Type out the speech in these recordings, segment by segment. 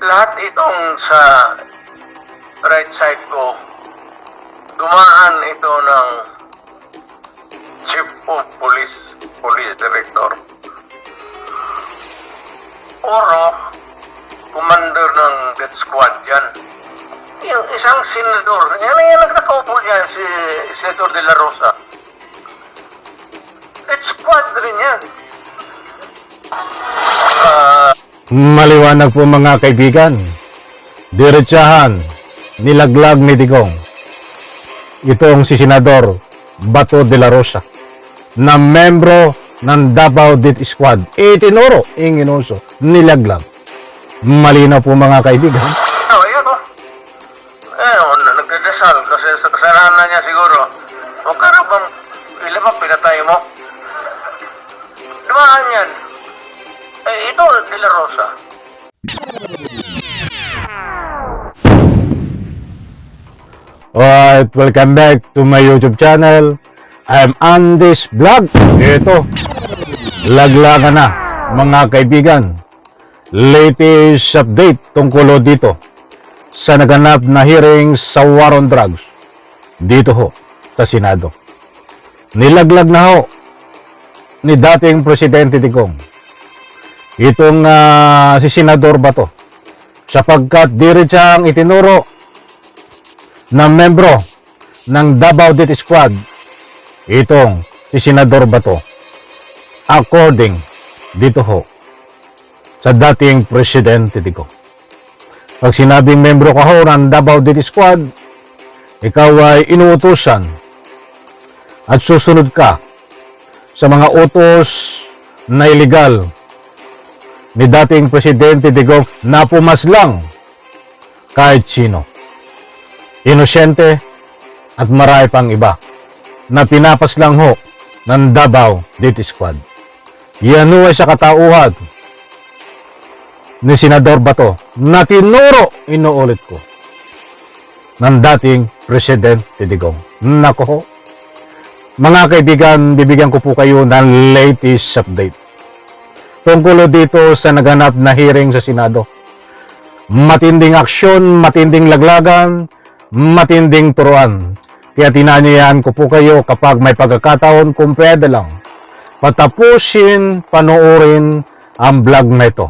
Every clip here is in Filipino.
Lahat itong sa right side ko, dumaan ito ng Chief of Police, Police Director. Oro, commander ng death squad yan. Yung isang senador, yan nakaupo dyan, si Senator De La Rosa. Death squad rin yan. Maliwanag po mga kaibigan, diretsahan, nilaglag ni Digong itong si Senador Bato de la Rosa na membro ng Davao Death Squad. Itinuro, inginuso, nilaglag. Malinaw po mga kaibigan. Ayun o. Nagdadasal kasi sa kasalanan niya siguro. O karabang, ilan ba pinatay mo? Dumaan yan. Ito, De La Rosa. Alright, welcome back to my YouTube channel. I'm Andy's Vlog. Ito, laglagan na mga kaibigan. Latest update tungkol dito sa naganap na hearing sa war on drugs dito ho sa Senado. Nilaglag na ho ni dating Presidente Digong itong si Senador Bato sapagkat diretsang itinuro ng membro ng Davao Death Squad itong si Senador Bato according dito ho sa dating Presidente Digong. Pag sinabing membro ka ho ng Davao Death Squad, ikaw ay inuutusan at susunod ka sa mga utos na illegal ni dating Presidente Digong na pumaslang kahit sino. Inosente at marami pang iba na pinapaslang ho ng Davao Death Squad. Yan ho ay sa katauhan ni Senador Bato na tinuro, inuulit ko, ng dating Presidente Digong. Nako ho. Mga kaibigan, bibigyan ko po kayo ng latest update tungkol dito sa naganap na hearing sa Senado. Matinding aksyon, matinding laglagan, matinding turuan. Kaya tinanyayan ko po kayo kapag may pagkakataon kung pwede lang, patapusin, panoorin ang vlog na ito.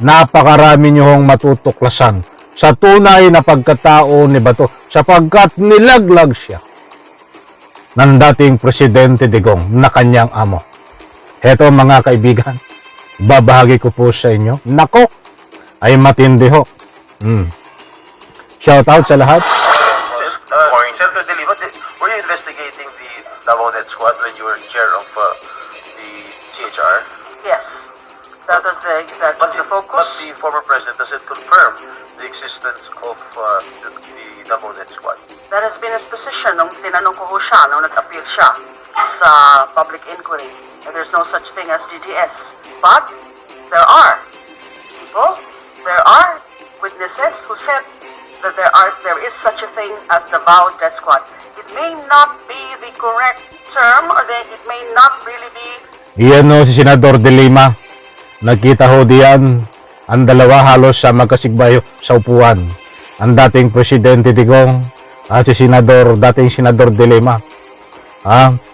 Napakarami niyong matutuklasan sa tunay na pagkatao ni Bato sapagkat nilaglag siya ng dating Presidente Digong na kanyang amo. Heto mga kaibigan, babahagi ko po sa inyo. Nako, ay matindi ho. Shout out sa lahat. Senator De Lima, were you investigating the Davao Death Squad when you were chair of the CHR? Yes, that was the focus. But the former president doesn't confirm the existence of the Davao Death Squad. That has been his position nung tinanong ko ho siya, nung nag-appeal siya sa public inquiry. And there's no such thing as DDS. But there are people, there are witnesses who said that there is such a thing as the Davao Death Squad. It may not be the correct term, or it may not really be. Iyan no, si Senador De Lima. Nakita ho diyan ang dalawa halos sa magkasigbayo sa upuan. Ang dating Presidente Digong at si dating Senador De Lima.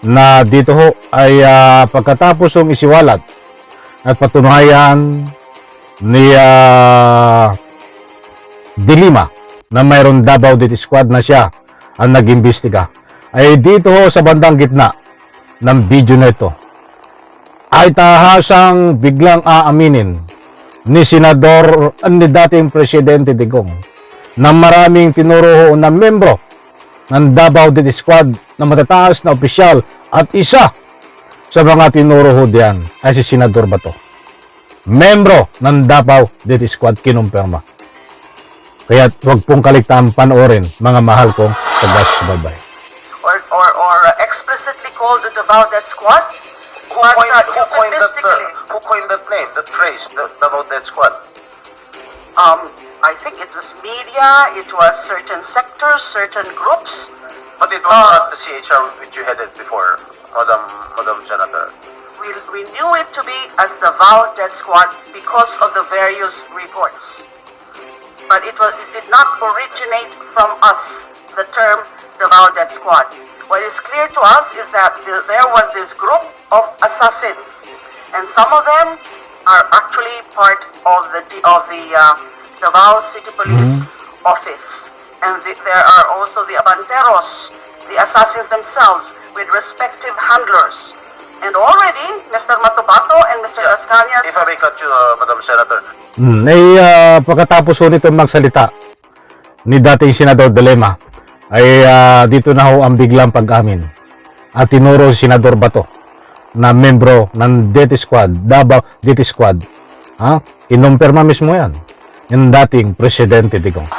Na dito ho ay pagkatapos ng isiwalat at patunayan ni De Lima na mayroon Davao Death Squad na siya ang nag-imbestiga, ay dito ho sa bandang gitna ng video na ito ay tahasang biglang aaminin ni dating Presidente Digong na maraming tinuro ho na membro ng Davao Death Squad na matataas na opisyal at isa sa mga tinuro ho diyan ay si Senador Bato. Membro ng Davao Death Squad, kinumpirma. Kaya huwag pong kaligtaan panoorin, mga mahal kong taga-subaybay. Or explicitly called the Davao Death Squad? Who coined that name, that phrase, the Davao Death Squad? I think it was media, it was certain sectors, certain groups. But it was not the CHR which you headed before, Madam Senator. We knew it to be as the Davao Death Squad because of the various reports. but it did not originate from us, the term Davao Death Squad. What is clear to us is that there was this group of assassins, and some of them are actually part of the Davao City Police Office, and there are also the abanteros, the assassins themselves, with respective handlers. And already, Mr. Matubato and Mr. Ascanias... If I may cut you, Madam Senator. Pagkatapos ho nito magsalita ni dating Senador Dilema, ay dito na ho ang biglang pag-amin. At tinuro si Senador Bato na membro ng DT Squad, Davao DT Squad. Kinumpirma mismo yan. Yung dating Presidente Digong.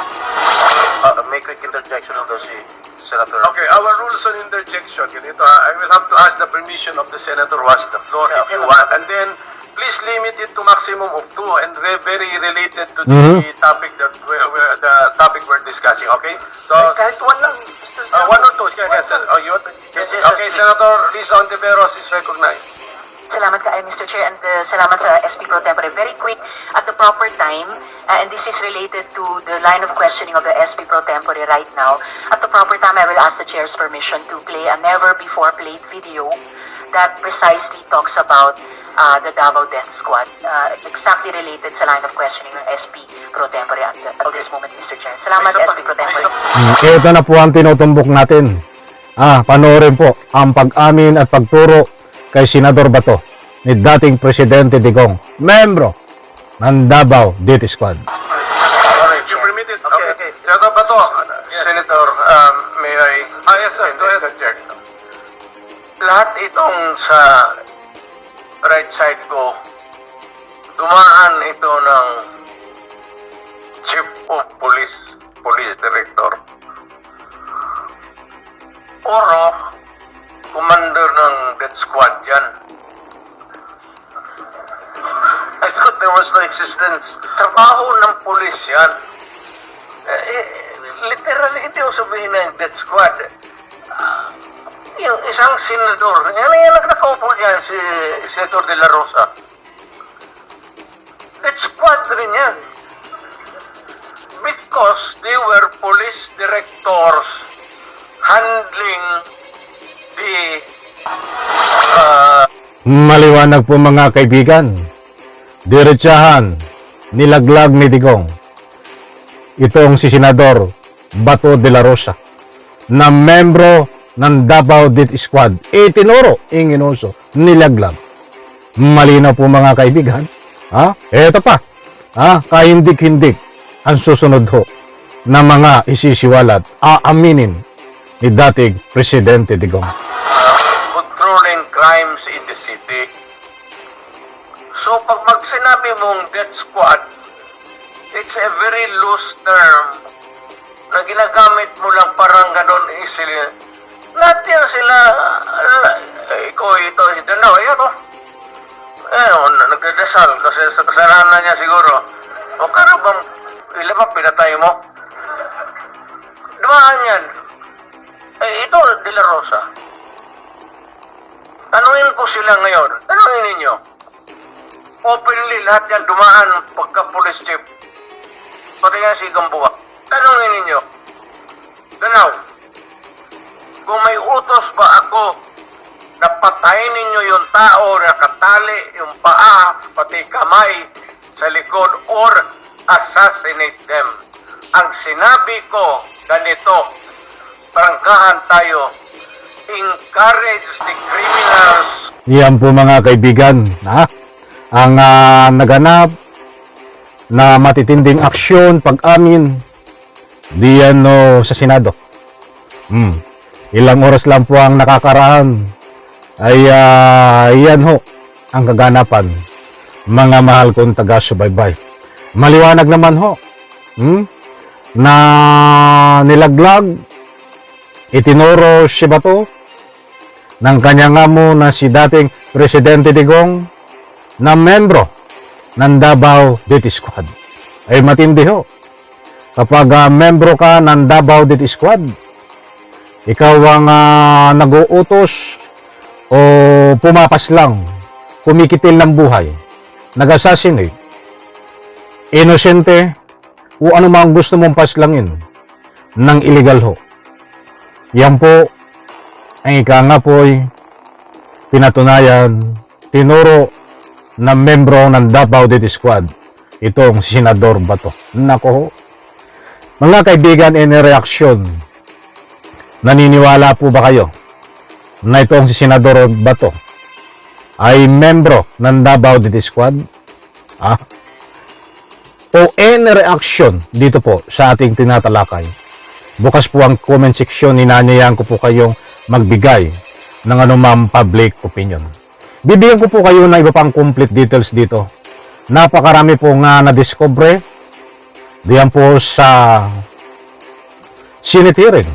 May quick interjection on si Senator. Okay, our rules on interjection, ganito I will have to ask the permission of the senator who has the floor if you want. And then, please limit it to maximum of 2 and very related to the topic that the topic we're discussing, okay? So, Kahit one lang, Mr. Chairman. 1 or 2, okay, Senator Risa Ontiveros is recognized. Salamat ka, Mr. Chair, and salamat sa SP Pro Tempore. Very quick, at the proper time, and this is related to the line of questioning of the SP Pro Tempore right now. At the proper time, I will ask the Chair's permission to play a never-before-played video that precisely talks about the Davao Death Squad, exactly related sa line of questioning ng SP Pro Tempore at this moment, Mr. Chair. Salamat, SP Pro Tempore. Ito na po ang tinutumbok natin. Panoorin po ang pag-amin at pagturo kay Senador Bato ni dating Presidente Digong, membro ng Davao DT Squad. You permit it? Okay. Senator Bato, Senator, may I... Yes, sir. Go ahead, Chair. Lahat itong sa right side ko, dumaan ito ng Chief of Police Director. Oro, commander ng death squad yan. I thought there was no existence. Trabaho ng police yan. Literally, hindi ko sabihin ng death squad. Yung isang senador, yan ang nakaupo dyan, si Senator De La Rosa. Death squad rin yan. Because they were police directors handling the Maliwanag po mga kaibigan. Diretsahan, nilaglag ni Digong itong si Senador Bato de la Rosa na membro ng Davao DT Squad. Itinuro, inginuso, nilaglag. Malinaw po mga kaibigan. Eto pa. Kahindik-hindik ang susunod ho na mga isisiwalat, aaminin ni dating Presidente Digong. controlling crimes in the city. So pag sinabi mong death squad, it's a very loose term na ginagamit mo lang parang ganon easily. Lahat yan sila, ikaw ito, si Danaw, ayan o. Nagdadasal kasi sa kasalanan niya siguro. O kano bang, ilan ba pinatay mo? Dumaan yan. Ito, De La Rosa. Tanungin ko sila ngayon. Tanungin ninyo. Openly, lahat yan dumaan pagka-police chief. Pati nga si Gambuwa. Tanungin ninyo. Danaw, kung may utos ba ako na patayin ninyo yung tao na katali, yung paa, pati kamay sa likod, or assassinate them. Ang sinabi ko, ganito, prangkahan tayo, encourage the criminals. Yan po mga kaibigan, ang naganap na matitinding aksyon pag-amin diyan sa Senado. Ilang oras lang po ang nakakaraan ay yan ho ang kaganapan, mga mahal kong taga-subaybay. Maliwanag naman ho na nilaglag, itinuro si Bato ng kanyang amo na si dating Presidente Digong na membro ng Davao DT Squad. Ay matindi ho. Kapag membro ka ng Davao DT Squad, ikaw ang nag-uutos o pumapas lang, kumikitil ng buhay, nag-assassinate, inosente, o ano mang gusto mong paslangin ng illegal ho. Yan po ang ika nga po'y pinatunayan, tinuro ng membro ng Davao City Squad, itong Senador Bato. Nako ho. Mga kaibigan, any reaction? Naniniwala po ba kayo na itong si Senador Bato ay membro ng Davao City Squad? O any reaction dito po sa ating tinatalakay? Bukas po ang comment section, inanyayahan ko po kayong magbigay ng anumang public opinion. Bibigyan ko po kayo ng iba pang complete details dito. Napakarami po nga na-discover diyan po sa Senate hearing.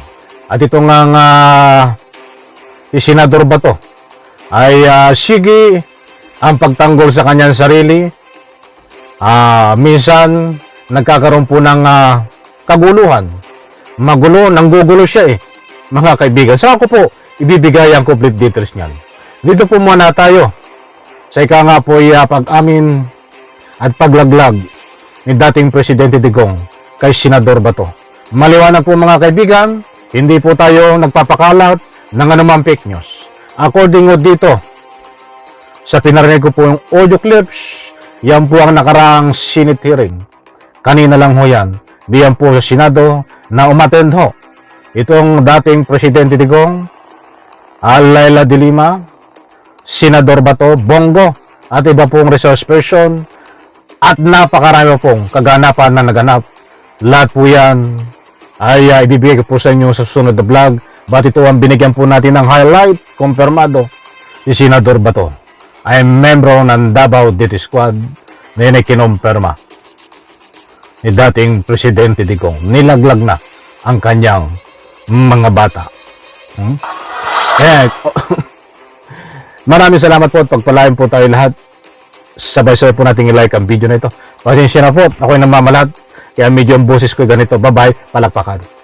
At ito nga si Senador Bato ay sige ang pagtanggol sa kanyang sarili. Minsan nagkakaroon po ng kaguluhan. Magulo, nanggugulo siya mga kaibigan. So ako po ibibigay ang complete details niyan. Dito po muna tayo sa ika nga po pag-amin at paglaglag ni dating Presidente Digong kay Senador Bato. Maliwanag po mga kaibigan, hindi po tayo nagpapakalat ng anumang fake news. According po dito, sa pinarinig ko po yung audio clips, yan po ang nakaraang Senate hearing. Kanina lang ho yan. Diyan po sa Senado na umattend ho. Itong dating Presidente Digong, Laila de Lima, Senador Bato, Bongo, at iba pong resource person, at napakarami pong kaganapan na naganap. Lahat po yan ay ibibigay ko po sa inyo sa susunod na vlog. But ito ang binigyan po natin ng highlight, kumpirmado, si Senador Bato ay membro ng Davao City Squad na yun ay kinumpirma ni dating Presidente Digong. Nilaglag na ang kanyang mga bata. Maraming salamat po at pagpalain po tayo lahat. Sabay-sabay po natin i-like ang video na ito. Pasensya na po, ako'y namamalat, kaya medyo ang boses ko ganito. Bye-bye, palakpakan.